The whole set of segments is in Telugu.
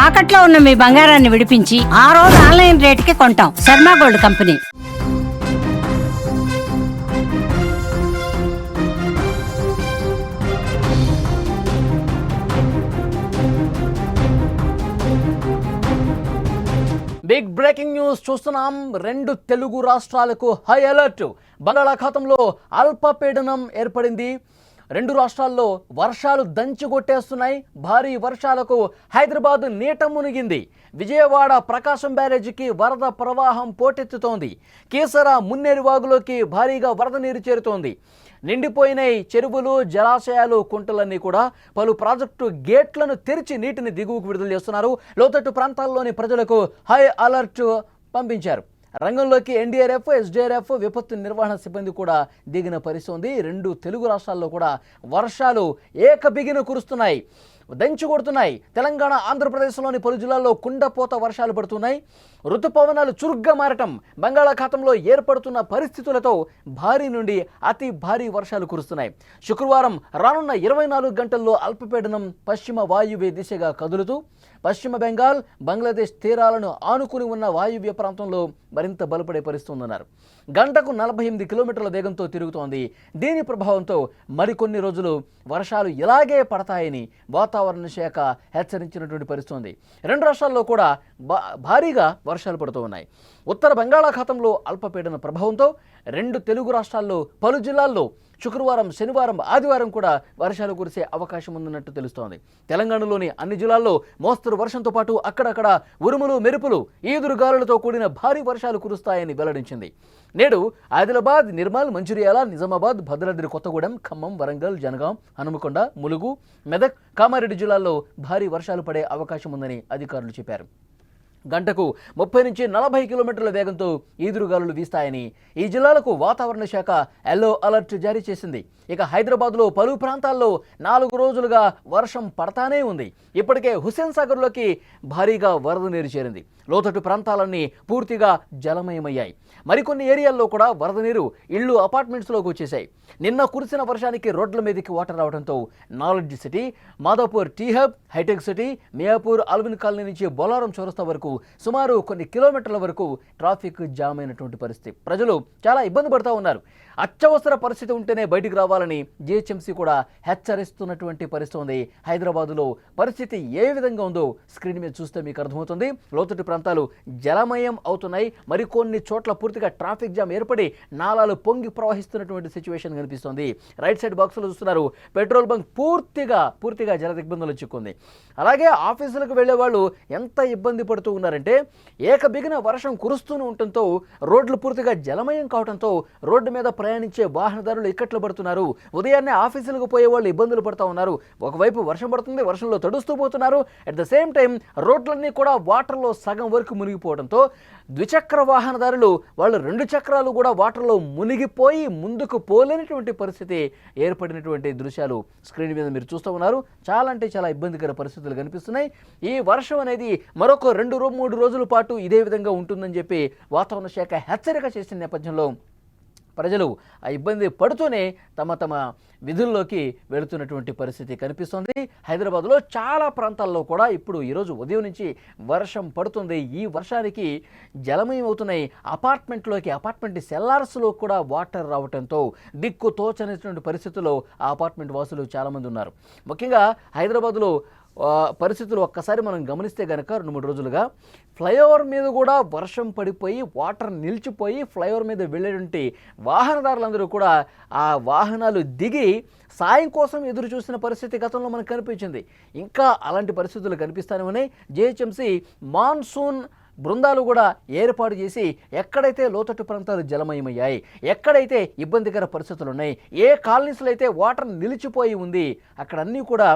తాకట్లో ఉన్న మీ బంగారాన్ని విడిపించి ఆ రోజు ఆన్లైన్ రేటుకి కొంటాం. Sharma gold company. Big breaking news చూస్తున్నాం. 2 తెలుగు రాష్ట్రాలకు హై అలర్ట్. బంగాళాఖాతంలో అల్పపీడనం ఏర్పడింది. 2 రాష్ట్రాల్లో వర్షాలు దంచుకొట్టేస్తున్నాయి. భారీ వర్షాలకు హైదరాబాద్ నీట మునిగింది. విజయవాడ ప్రకాశం బ్యారేజీకి వరద ప్రవాహం పోటెత్తుతోంది. కీసర మున్నేరు వాగులోకి భారీగా వరద నీరు చేరుతోంది. నిండిపోయిన చెరువులు, జలాశయాలు, కుంటలన్నీ కూడా పలు ప్రాజెక్టు గేట్లను తెరిచి నీటిని దిగువకు విడుదల చేస్తున్నారు. లోతట్టు ప్రాంతాల్లోని ప్రజలకు హై అలర్ట్ పంపించారు. రంగంలోకి ఎన్డీఆర్ఎఫ్, ఎస్డీఆర్ఎఫ్, విపత్తు నిర్వహణ సిబ్బంది కూడా దిగిన పరిస్థితి. 2 తెలుగు రాష్ట్రాల్లో కూడా వర్షాలు ఏకబిగిన కురుస్తున్నాయి, దంచుకొడుతున్నాయి. తెలంగాణ, ఆంధ్రప్రదేశ్లోని పలు జిల్లాల్లో కుండపోత వర్షాలు పడుతున్నాయి. ఋతుపవనాలు చురుగ్గా మారటం, బంగాళాఖాతంలో ఏర్పడుతున్న పరిస్థితులతో భారీ నుండి అతి భారీ వర్షాలు కురుస్తున్నాయి. శుక్రవారం రానున్న 24 గంటల్లో అల్పపీడనం పశ్చిమ వాయువ్య దిశగా కదులుతూ పశ్చిమ బెంగాల్, బంగ్లాదేశ్ తీరాలను ఆనుకుని ఉన్న వాయువ్య ప్రాంతంలో మరింత బలపడే పరిస్థితి ఉందన్నారు. గంటకు 48 కిలోమీటర్ల వేగంతో తిరుగుతోంది. దీని ప్రభావంతో మరికొన్ని రోజులు వర్షాలు ఇలాగే పడతాయని వాతావరణ శాఖ హెచ్చరించినటువంటి పరిస్థితి ఉంది. 2 రాష్ట్రాల్లో కూడా భారీగా వర్షాలు పడుతూ ఉన్నాయి. ఉత్తర బంగాళాఖాతంలో అల్పపీడన ప్రభావంతో 2 తెలుగు రాష్ట్రాల్లో పలు జిల్లాల్లో శుక్రవారం, శనివారం, ఆదివారం కూడా వర్షాలు కురిసే అవకాశం ఉందన్నట్టు తెలుస్తోంది. తెలంగాణలోని అన్ని జిల్లాల్లో మోస్తరు వర్షంతో పాటు అక్కడక్కడ ఉరుములు, మెరుపులు, ఈదురుగాలులతో కూడిన భారీ వర్షాలు కురుస్తాయని వెల్లడించింది. నేడు ఆదిలాబాద్, నిర్మల్, మంచిర్యాల, నిజామాబాద్, భద్రాద్రి కొత్తగూడెం, ఖమ్మం, వరంగల్, జనగాం, హనుమకొండ, ములుగు, మెదక్, కామారెడ్డి జిల్లాల్లో భారీ వర్షాలు పడే అవకాశం ఉందని అధికారులు చెప్పారు. గంటకు 30 నుంచి 40 కిలోమీటర్ల వేగంతో ఈదురుగాలులు వీస్తాయని ఈ జిల్లాలకు వాతావరణ శాఖ ఎల్లో అలర్ట్ జారీ చేసింది. ఇక హైదరాబాద్లో పలు ప్రాంతాల్లో 4 రోజులుగా వర్షం పడతానే ఉంది. ఇప్పటికే హుస్సేన్ సాగర్లోకి భారీగా వరద నీరు చేరింది. లోతట్టు ప్రాంతాలన్నీ పూర్తిగా జలమయమయ్యాయి. మరికొన్ని ఏరియాల్లో కూడా వరద నీరు ఇళ్లు, అపార్ట్మెంట్స్లోకి వచ్చేసాయి. నిన్న కురిసిన వర్షానికి రోడ్ల మీదకి వాటర్ రావడంతో Knowledge City, Madhapur T hub, హైటెక్ సిటీ, మియాపూర్, అల్విన్ కాలనీ నుంచి బొలారం చౌరస్తా వరకు సుమారు కొన్ని కిలోమీటర్ల వరకు ట్రాఫిక్ జామ్ అయినటువంటి పరిస్థితి. ప్రజలు చాలా ఇబ్బంది పడుతూ ఉన్నారు. అత్యవసర పరిస్థితి ఉంటేనే బయటికి రావాలని జీహెచ్ఎంసీ కూడా హెచ్చరిస్తున్నటువంటి పరిస్థితి ఉంది. హైదరాబాదులో పరిస్థితి ఏ విధంగా ఉందో స్క్రీన్ మీద చూస్తే మీకు అర్థమవుతుంది. లోతట్టు ప్రాంతాలు జలమయం అవుతున్నాయి. మరికొన్ని చోట్ల పూర్తిగా ట్రాఫిక్ జామ్ ఏర్పడి నాలాలు పొంగి ప్రవహిస్తున్నటువంటి సిచ్యువేషన్ కనిపిస్తుంది. రైట్ సైడ్ బాక్సులు చూస్తున్నారు. పెట్రోల్ బంక్ పూర్తిగా జల దిగ్బంధంలో చిక్కుంది. అలాగే ఆఫీసులకు వెళ్లే వాళ్ళు ఎంత ఇబ్బంది పడుతూ ఉన్నారంటే ఏకబిగిన వర్షం కురుస్తూనే ఉండటంతో రోడ్లు పూర్తిగా జలమయం కావడంతో రోడ్డు మీద ప్రయాణించే వాహనదారులు ఇక్కట్లు పడుతున్నారు. ఉదయాన్నే ఆఫీసులకు పోయే వాళ్ళు ఇబ్బందులు పడుతూ ఉన్నారు. ఒకవైపు వర్షం పడుతుంది, వర్షంలో తడుస్తూ పోతున్నారు. అట్ ద సేమ్ టైం రోడ్లన్నీ కూడా వాటర్లో సగం వరకు మునిగిపోవడంతో ద్విచక్ర వాహనదారులు వాళ్ళు 2 చక్రాలు కూడా వాటర్లో మునిగిపోయి ముందుకు పోలేనటువంటి పరిస్థితి ఏర్పడినటువంటి దృశ్యాలు స్క్రీన్ మీద మీరు చూస్తూ ఉన్నారు. చాలా అంటే చాలా ఇబ్బందికర పరిస్థితులు కనిపిస్తున్నాయి. ఈ వర్షం అనేది మరొక 2-3 రోజుల పాటు ఇదే విధంగా ఉంటుందని చెప్పి వాతావరణ శాఖ హెచ్చరిక చేసిన నేపథ్యంలో ప్రజలు ఆ ఇబ్బంది పడుతూనే తమ విధుల్లోకి వెళుతున్నటువంటి పరిస్థితి కనిపిస్తుంది. హైదరాబాద్లో చాలా ప్రాంతాల్లో కూడా ఇప్పుడు ఈరోజు ఉదయం నుంచి వర్షం పడుతుంది. ఈ వర్షానికి జలమయం అవుతున్నాయి. అపార్ట్మెంట్ సెల్లార్స్లో కూడా వాటర్ రావడంతో దిక్కు తోచనటువంటి పరిస్థితుల్లో ఆ అపార్ట్మెంట్ వాసులు చాలామంది ఉన్నారు. ముఖ్యంగా హైదరాబాద్లో పరిస్థితులు ఒక్కసారి మనం గమనిస్తే కనుక 2-3 రోజులుగా ఫ్లైఓవర్ మీద కూడా వర్షం పడిపోయి వాటర్ నిలిచిపోయి ఫ్లైఓవర్ మీద వెళ్ళేటువంటి వాహనదారులందరూ కూడా ఆ వాహనాలు దిగి సాయం కోసం ఎదురు చూసిన పరిస్థితి గతంలో మనకు కనిపించింది. ఇంకా అలాంటి పరిస్థితులు కనిపిస్తూనే ఉన్నాయి. జీహెచ్ఎంసీ మాన్సూన్ బృందాలు కూడా ఏర్పాటు చేసి ఎక్కడైతే లోతట్టు ప్రాంతాలు జలమయమయ్యాయి, ఎక్కడైతే ఇబ్బందికర పరిస్థితులు ఉన్నాయి, ఏ కాలనీస్లో అయితే వాటర్ నిలిచిపోయి ఉంది అక్కడ అన్నీ కూడా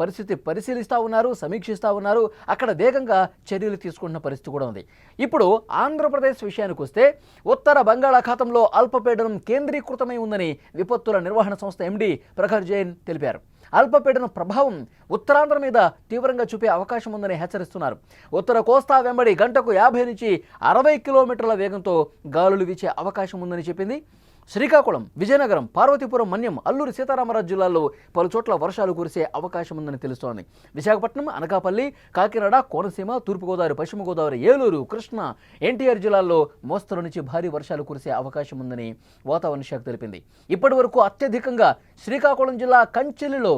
పరిస్థితి పరిశీలిస్తూ ఉన్నారు, సమీక్షిస్తూ ఉన్నారు. అక్కడ వేగంగా చర్యలు తీసుకుంటున్న పరిస్థితి కూడా ఉంది. ఇప్పుడు ఆంధ్రప్రదేశ్ విషయానికి వస్తే ఉత్తర బంగాళాఖాతంలో అల్పపీడనం కేంద్రీకృతమై ఉందని విపత్తుల నిర్వహణ సంస్థ ఎండీ ప్రఖర్ జైన్ తెలిపారు. అల్పపీడనం ప్రభావం ఉత్తరాంధ్ర మీద తీవ్రంగా చూపే అవకాశం ఉందని హెచ్చరిస్తున్నారు. ఉత్తర కోస్తా వెంబడి గంటకు 50 నుంచి 60 కిలోమీటర్ల వేగంతో గాలులు వీచే అవకాశం ఉందని చెప్పింది. శ్రీకాకుళం, విజయనగరం, పార్వతీపురం, మన్యం, అల్లూరి సీతారామరాజు జిల్లాల్లో పలు చోట్ల వర్షాలు కురిసే అవకాశం ఉందని తెలుస్తోంది. విశాఖపట్నం, అనకాపల్లి, కాకినాడ, కోనసీమ, తూర్పుగోదావరి, పశ్చిమ గోదావరి, ఏలూరు, కృష్ణా, ఎన్టీఆర్ జిల్లాల్లో మోస్తరు నుంచి భారీ వర్షాలు కురిసే అవకాశం ఉందని వాతావరణ శాఖ తెలిపింది. ఇప్పటి వరకు అత్యధికంగా శ్రీకాకుళం జిల్లా కంచెలిలో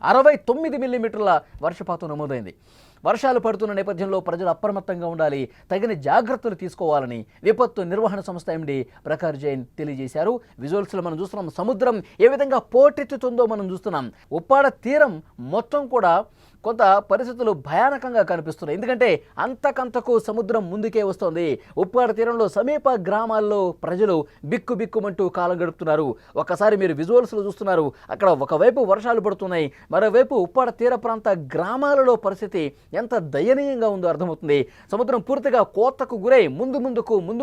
69 మిల్లీమీటర్ల వర్షపాతం నమోదైంది. వర్షాలు పడుతున్న నేపథ్యంలో ప్రజలు అప్రమత్తంగా ఉండాలి, తగిన జాగ్రత్తలు తీసుకోవాలని విపత్తు నిర్వహణ సంస్థ ఎండీ ప్రకాష్ జైన్ తెలియజేశారు. విజువల్స్లో మనం చూస్తున్నాం, సముద్రం ఏ విధంగా పోటెత్తుతుందో మనం చూస్తున్నాం. ఉప్పాడ తీరం మొత్తం కూడా కొంత పరిస్థితులు భయానకంగా కనిపిస్తున్నాయి. ఎందుకంటే అంతకంతకు సముద్రం ముందుకే వస్తోంది. ఉప్పాడ తీరంలో సమీప గ్రామాల్లో ప్రజలు బిక్కుబిక్కుమంటూ కాలం గడుపుతున్నారు. ఒకసారి మీరు విజువల్స్లో చూస్తున్నారు, అక్కడ ఒకవైపు వర్షాలు పడుతున్నాయి, మరోవైపు ఉప్పాడ తీర ప్రాంత గ్రామాలలో పరిస్థితి ఎంత దయనీయంగా ఉందో అర్థమవుతుంది. సముద్రం పూర్తిగా కోతకు గురై ముందు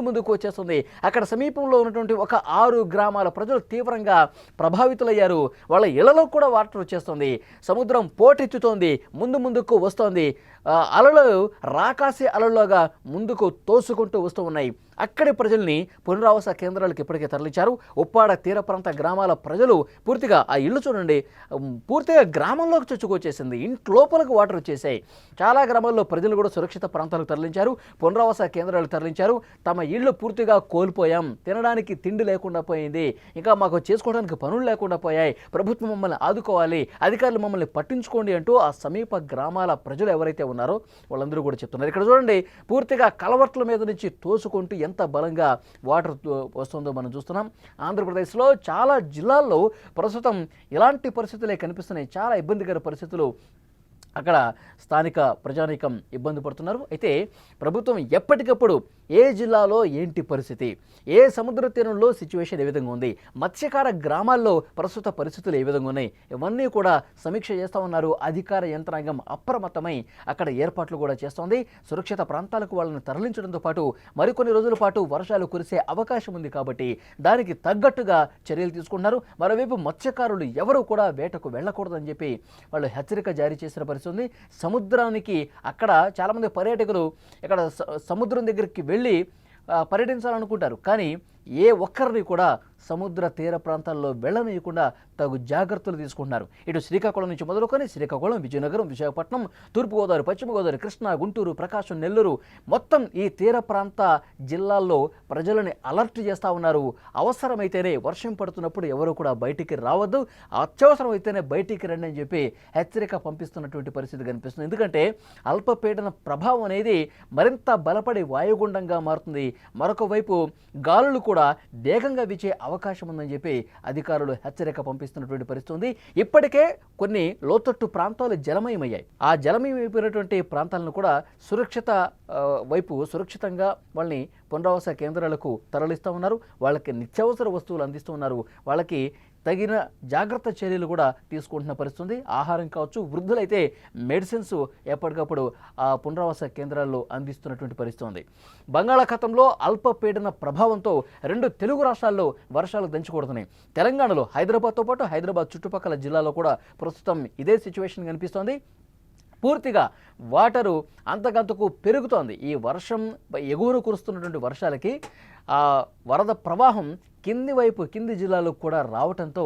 ముందుకు వచ్చేస్తుంది. అక్కడ సమీపంలో ఉన్నటువంటి ఒక 6 గ్రామాల ప్రజలు తీవ్రంగా ప్రభావితులయ్యారు. వాళ్ళ ఇళ్లలో కూడా వాటర్ వచ్చేస్తుంది. సముద్రం పోటెత్తుతోంది, ముందుకు వస్తోంది. అలలు రాకాసి అలల్లోగా ముందుకు తోసుకుంటూ వస్తూ ఉన్నాయి. అక్కడి ప్రజల్ని పునరావాస కేంద్రాలకు ఇప్పటికే తరలించారు. ఉప్పాడ తీర ప్రాంత గ్రామాల ప్రజలు పూర్తిగా ఆ ఇళ్ళు చూడండి, పూర్తిగా గ్రామంలోకి చొచ్చుకొచ్చేసింది. ఇంట్లోపలకు వాటర్ వచ్చేసాయి. చాలా గ్రామాల్లో ప్రజలు కూడా సురక్షిత ప్రాంతాలకు తరలించారు, పునరావాస కేంద్రాలకు తరలించారు. తమ ఇళ్ళు పూర్తిగా కోల్పోయాం, తినడానికి తిండి లేకుండా పోయింది, ఇంకా మాకు చేసుకోవడానికి పనులు లేకుండా పోయాయి, ప్రభుత్వం మమ్మల్ని ఆదుకోవాలి, అధికారులు మమ్మల్ని పట్టించుకోండి అంటూ ఆ సమీప గ్రామాల ప్రజలు ఎవరైతే ఉన్నారో వాళ్ళందరూ కూడా చెప్తున్నారు. ఇక్కడ చూడండి, పూర్తిగా కలవర్ట్ల మీద నుంచి తోసుకుంటూ ఎంత బలంగా వాటర్ వస్తుందో మనం చూస్తున్నాం. ఆంధ్రప్రదేశ్లో చాలా జిల్లాల్లో ప్రస్తుతం ఇలాంటి పరిస్థితులే కనిపిస్తున్నాయి. చాలా ఇబ్బందికర పరిస్థితులు అక్కడ స్థానిక ప్రజానీకం ఇబ్బంది పడుతున్నారు. అయితే ప్రభుత్వం ఎప్పటికప్పుడు ఏ జిల్లాలో ఏంటి పరిస్థితి, ఏ సముద్ర తీరంలో సిచ్యువేషన్ ఏ విధంగా ఉంది, మత్స్యకార గ్రామాల్లో ప్రస్తుత పరిస్థితులు ఏ విధంగా ఉన్నాయి, ఇవన్నీ కూడా సమీక్ష చేస్తూ ఉన్నారు. అధికార యంత్రాంగం అప్రమత్తమై అక్కడ ఏర్పాట్లు కూడా చేస్తోంది. సురక్షిత ప్రాంతాలకు వాళ్ళని తరలించడంతో పాటు మరికొన్ని రోజుల పాటు వర్షాలు కురిసే అవకాశం ఉంది కాబట్టి దానికి తగ్గట్టుగా చర్యలు తీసుకుంటున్నారు. మరోవైపు మత్స్యకారులు ఎవరు కూడా వేటకు వెళ్ళకూడదని చెప్పి వాళ్ళు హెచ్చరిక జారీ చేసిన పరిస్థితి ఉంది. సముద్రానికి అక్కడ చాలామంది పర్యాటకులు ఇక్కడ సముద్రం దగ్గరికి వెళ్ళి పర్యటించాలనుకుంటారు, కానీ ఏ ఒక్కరిని కూడా సముద్ర తీర ప్రాంతాల్లో వెళ్ళనీయకుండా తగు జాగ్రత్తలు తీసుకుంటున్నారు. ఇటు శ్రీకాకుళం నుంచి మొదలుకొని శ్రీకాకుళం, విజయనగరం, విశాఖపట్నం, తూర్పుగోదావరి, పశ్చిమ గోదావరి, కృష్ణా, గుంటూరు, ప్రకాశం, నెల్లూరు మొత్తం ఈ తీర ప్రాంత జిల్లాల్లో ప్రజలని అలర్ట్ చేస్తూ ఉన్నారు. అవసరమైతేనే వర్షం పడుతున్నప్పుడు ఎవరు కూడా బయటికి రావద్దు, అత్యవసరమైతేనే బయటికి రండి అని చెప్పి హెచ్చరిక పంపిస్తున్నటువంటి పరిస్థితి కనిపిస్తుంది. ఎందుకంటే అల్పపీడన ప్రభావం అనేది మరింత బలపడి వాయుగుండంగా మారుతుంది. మరొక వైపు గాలులు కూడా వేగంగా వీచే అవకాశం ఉందని చెప్పి అధికారులు హెచ్చరిక పంపిస్తున్నటువంటి పరిస్థితి ఉంది. ఇప్పటికే కొన్ని లోతట్టు ప్రాంతాలు జలమయమయ్యాయి. ఆ జలమయమైపోయినటువంటి ప్రాంతాలను కూడా సురక్షితంగా వాళ్ళని పునరావాస కేంద్రాలకు తరలిస్తూ ఉన్నారు. వాళ్ళకి నిత్యావసర వస్తువులు అందిస్తూ ఉన్నారు. వాళ్ళకి తగిన జాగ్రత్త చర్యలు కూడా తీసుకుంటున్న పరిస్థితి. ఆహారం కావచ్చు, వృద్ధులైతే మెడిసిన్స్ ఎప్పటికప్పుడు ఆ పునరావాస కేంద్రాల్లో అందిస్తున్నటువంటి పరిస్థితి ఉంది. బంగాళాఖాతంలో అల్పపీడన ప్రభావంతో 2 తెలుగు రాష్ట్రాల్లో వర్షాలు దంచుకొడుతున్నాయి. తెలంగాణలో హైదరాబాద్తో పాటు హైదరాబాద్ చుట్టుపక్కల జిల్లాలో కూడా ప్రస్తుతం ఇదే సిచ్యువేషన్ కనిపిస్తోంది. పూర్తిగా వాటరు అంతకంతకు పెరుగుతోంది. ఈ వర్షం ఎగువను కురుస్తున్నటువంటి వర్షాలకి ఆ వరద ప్రవాహం కింది జిల్లాలకు కూడా రావటంతో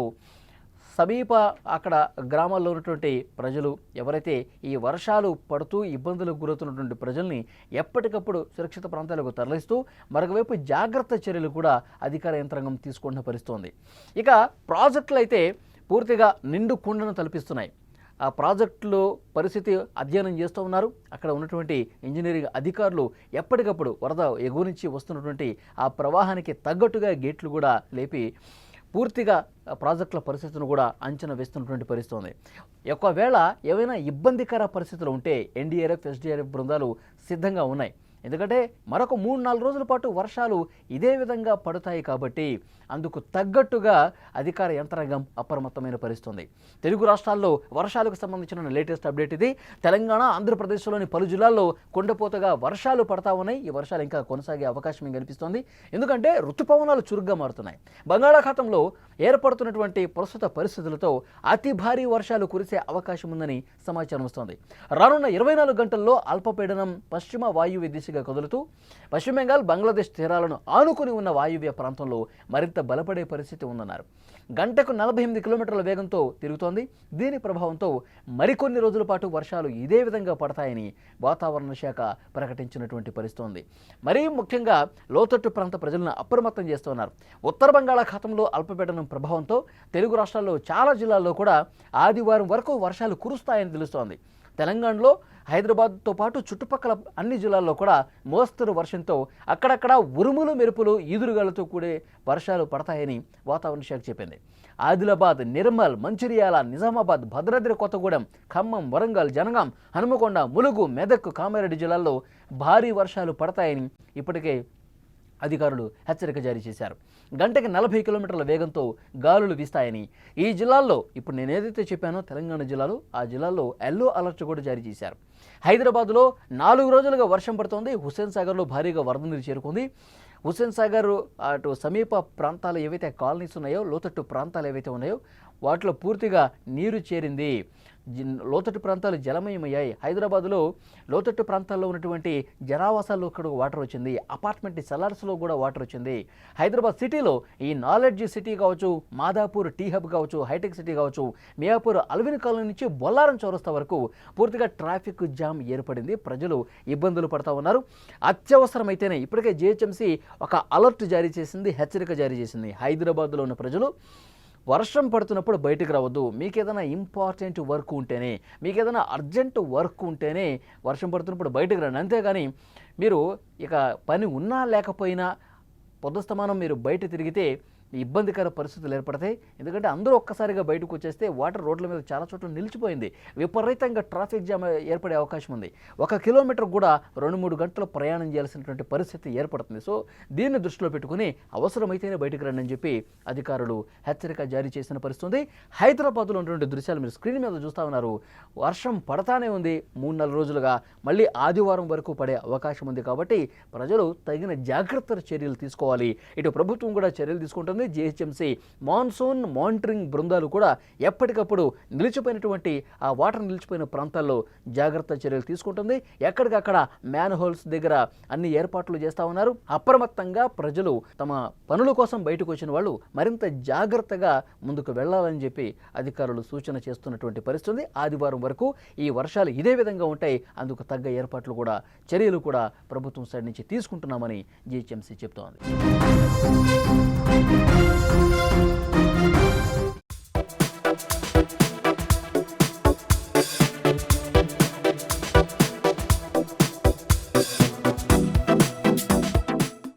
సమీప అక్కడ గ్రామాల్లో ఉన్నటువంటి ప్రజలు ఎవరైతే ఈ వర్షాలు పడుతూ ఇబ్బందులకు గురవుతున్నటువంటి ప్రజల్ని ఎప్పటికప్పుడు సురక్షిత ప్రాంతాలకు తరలిస్తూ మరొకవైపు జాగ్రత్త చర్యలు కూడా అధికార యంత్రాంగం తీసుకుంటున్న పరిస్థితుంది. ఇక ప్రాజెక్టులు అయితే పూర్తిగా నిండు కుండను తలపిస్తున్నాయి. ఆ ప్రాజెక్టులో పరిస్థితి అధ్యయనం చేస్తూ ఉన్నారు. అక్కడ ఉన్నటువంటి ఇంజనీరింగ్ అధికారులు ఎప్పటికప్పుడు వరద ఎగువ నుంచి వస్తున్నటువంటి ఆ ప్రవాహానికి తగ్గట్టుగా గేట్లు కూడా లేపి పూర్తిగా ప్రాజెక్టుల పరిస్థితులను కూడా అంచనా వేస్తున్నటువంటి పరిస్థితి ఉంది. ఒకవేళ ఏవైనా ఇబ్బందికర పరిస్థితులు ఉంటే ఎన్డీఆర్ఎఫ్, ఎస్డీఆర్ఎఫ్ బృందాలు సిద్ధంగా ఉన్నాయి. ఎందుకంటే మరొక 3-4 రోజుల పాటు వర్షాలు ఇదే విధంగా పడతాయి కాబట్టి అందుకు తగ్గట్టుగా అధికార యంత్రాంగం అప్రమత్తమైన పరిస్థితుంది. తెలుగు రాష్ట్రాల్లో వర్షాలకు సంబంధించిన లేటెస్ట్ అప్డేట్ ఇది. తెలంగాణ, ఆంధ్రప్రదేశ్లోని పలు జిల్లాల్లో కుండపోతగా వర్షాలు పడతా ఉన్నాయి. ఈ వర్షాలు ఇంకా కొనసాగే అవకాశం కనిపిస్తోంది. ఎందుకంటే ఋతుపవనాలు చురుగ్గా మారుతున్నాయి. బంగాళాఖాతంలో ఏర్పడుతున్నటువంటి ప్రస్తుత పరిస్థితులతో అతి భారీ వర్షాలు కురిసే అవకాశం ఉందని సమాచారం వస్తోంది. రానున్న 24 గంటల్లో అల్పపీడనం పశ్చిమ వాయువ్య దిశ దిశగా కదులుతూ పశ్చిమ బెంగాల్, బంగ్లాదేశ్ తీరాలను ఆనుకుని ఉన్న వాయువ్య ప్రాంతంలో మరింత బలపడే పరిస్థితి ఉందన్నారు. గంటకు 48 కిలోమీటర్ల వేగంతో తిరుగుతోంది. దీని ప్రభావంతో మరికొన్ని రోజుల పాటు వర్షాలు ఇదే విధంగా పడతాయని వాతావరణ శాఖ ప్రకటించినటువంటి పరిస్థితి ఉంది. మరీ ముఖ్యంగా లోతట్టు ప్రాంత ప్రజలను అప్రమత్తం చేస్తున్నారు. ఉత్తర బంగాళాఖాతంలో అల్పపీడనం ప్రభావంతో తెలుగు రాష్ట్రాల్లో చాలా జిల్లాల్లో కూడా ఆదివారం వరకు వర్షాలు కురుస్తాయని తెలుస్తోంది. తెలంగాణలో హైదరాబాద్తో పాటు చుట్టుపక్కల అన్ని జిల్లాల్లో కూడా మోస్తరు వర్షంతో అక్కడక్కడ ఉరుములు, మెరుపులు, ఈదురుగాలతో కూడే వర్షాలు పడతాయని వాతావరణ శాఖ చెప్పింది. ఆదిలాబాద్, నిర్మల్, మంచిర్యాల, నిజామాబాద్, భద్రాద్రి కొత్తగూడెం, ఖమ్మం, వరంగల్, జనగాం, హనుమకొండ, ములుగు, మెదక్, కామారెడ్డి జిల్లాల్లో భారీ వర్షాలు పడతాయని ఇప్పటికే అధికారులు హెచ్చరిక జారీ చేశారు. గంటకి 40 కిలోమీటర్ల వేగంతో గాలులు వీస్తాయని ఈ జిల్లాల్లో ఇప్పుడు నేను ఏదైతే చెప్పానో తెలంగాణ జిల్లాలో ఆ జిల్లాల్లో ఎల్లో అలర్ట్ కూడా జారీ చేశారు. హైదరాబాద్లో 4 రోజులుగా వర్షం పడుతోంది. హుస్సేన్ సాగర్లో భారీగా వరద నీరు చేరుకుంది. హుస్సేన్ సాగర్ అటు సమీప ప్రాంతాలు ఏవైతే కాలనీస్ ఉన్నాయో, లోతట్టు ప్రాంతాలు ఏవైతే ఉన్నాయో వాటిలో పూర్తిగా నీరు చేరింది. లోతట్టు ప్రాంతాలు జలమయమయ్యాయి. హైదరాబాద్లో లోతట్టు ప్రాంతాల్లో ఉన్నటువంటి జనావాసాల్లో కూడా వాటర్ వచ్చింది. అపార్ట్మెంట్ సెల్లర్స్లో కూడా వాటర్ వచ్చింది. హైదరాబాద్ సిటీలో ఈ నాలెడ్జ్ సిటీ కావచ్చు, మాదాపూర్ టీ హబ్ కావచ్చు, హైటెక్ సిటీ కావచ్చు, మియాపూర్ అల్విన్ కాలనీ నుంచి బొల్లారం చౌరస్తా వరకు పూర్తిగా ట్రాఫిక్ జామ్ ఏర్పడింది. ప్రజలు ఇబ్బందులు పడతా ఉన్నారు. అత్యవసరమైతేనే ఇప్పటికే జిహెచ్ఎంసీ ఒక అలర్ట్ జారీ చేసింది, హెచ్చరిక జారీ చేసింది. హైదరాబాద్లో ఉన్న ప్రజలు వర్షం పడుతున్నప్పుడు బయటకు రావద్దు. మీకు ఏదైనా ఇంపార్టెంట్ వర్క్ ఉంటేనే, మీకు ఏదైనా అర్జెంట్ వర్క్ ఉంటేనే వర్షం పడుతున్నప్పుడు బయటకు రండి. అంతేగాని మీరు ఇక పని ఉన్నా లేకపోయినా పొద్దుస్తమానం మీరు బయట తిరిగితే ఇబ్బందికర పరిస్థితులు ఏర్పడతాయి. ఎందుకంటే అందరూ ఒక్కసారిగా బయటకు వచ్చేస్తే వాటర్ రోడ్ల మీద చాలా చోట్ల నిలిచిపోయింది. విపరీతంగా ట్రాఫిక్ జామ్ ఏర్పడే అవకాశం ఉంది. 1 కిలోమీటర్ కూడా 2-3 గంటలు ప్రయాణం చేయాల్సినటువంటి పరిస్థితి ఏర్పడుతుంది. సో దీన్ని దృష్టిలో పెట్టుకుని అవసరమైతేనే బయటకు రండి అని చెప్పి అధికారులు హెచ్చరిక జారీ చేసిన పరిస్థితి ఉంది. హైదరాబాద్లో ఉన్నటువంటి దృశ్యాలు మీరు స్క్రీన్ మీద చూస్తూ ఉన్నారు. వర్షం పడతానే ఉంది. 3-4 రోజులుగా మళ్ళీ ఆదివారం వరకు పడే అవకాశం ఉంది. కాబట్టి ప్రజలు తగిన జాగ్రత్త చర్యలు తీసుకోవాలి. ఇటు ప్రభుత్వం కూడా చర్యలు తీసుకుంటుంది. జిహెచ్ఎంసీ మాన్సూన్ మానిటరింగ్ బృందాలు కూడా ఎప్పటికప్పుడు నిలిచిపోయినటువంటి ఆ వాటర్ నిలిచిపోయిన ప్రాంతాల్లో జాగ్రత్త చర్యలు తీసుకుంటుంది. ఎక్కడికక్కడ మ్యాన్ హోల్స్ దగ్గర అన్ని ఏర్పాట్లు చేస్తూ ఉన్నారు. అప్రమత్తంగా ప్రజలు తమ పనుల కోసం బయటకు వచ్చిన వాళ్ళు మరింత జాగ్రత్తగా ముందుకు వెళ్లాలని చెప్పి అధికారులు సూచన చేస్తున్నటువంటి పరిస్థితి ఉంది. ఆదివారం వరకు ఈ వర్షాలు ఇదే విధంగా ఉంటాయి. అందుకు తగ్గ ఏర్పాట్లు కూడా, చర్యలు కూడా ప్రభుత్వం సైడ్ నుంచి తీసుకుంటున్నామని జిహెచ్ఎంసీ చెప్తోంది.